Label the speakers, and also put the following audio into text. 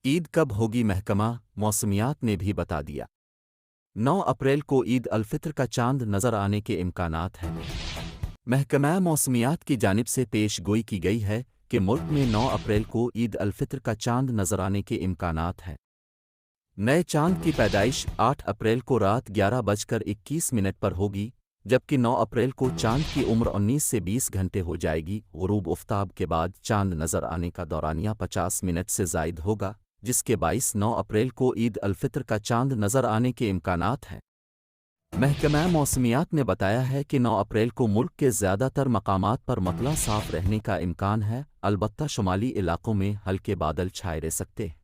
Speaker 1: ईद कब होगी? महकमा मौसमियात ने भी बता दिया। 9 अप्रैल को ईद अल फित्र का चांद नज़र आने के इम्कानात हैं। महकमा मौसमियात की जानिब से पेश गोई की गई है कि मुल्क में 9 अप्रैल को ईद अल फित्र का चांद नज़र आने के इम्कानात हैं। नए चांद की पैदाइश 8 अप्रैल को रात 11:21 पर होगी, जबकि 9 अप्रैल को चांद की उम्र 19 से 20 घंटे हो जाएगी। गुरूब उफ्ताब के बाद चांद नज़र आने का दौरानिया 50 मिनट से ज़ायद होगा, जिसके बाइस 9 अप्रैल को ईद अल फित्र का चांद नज़र आने के इम्कानात हैं। महकमा मौसमियात ने बताया है कि 9 अप्रैल को मुल्क के ज़्यादातर मकामात पर मतला साफ रहने का इम्कान है, अलबत्ता शुमाली इलाकों में हल्के बादल छाए रह सकते हैं।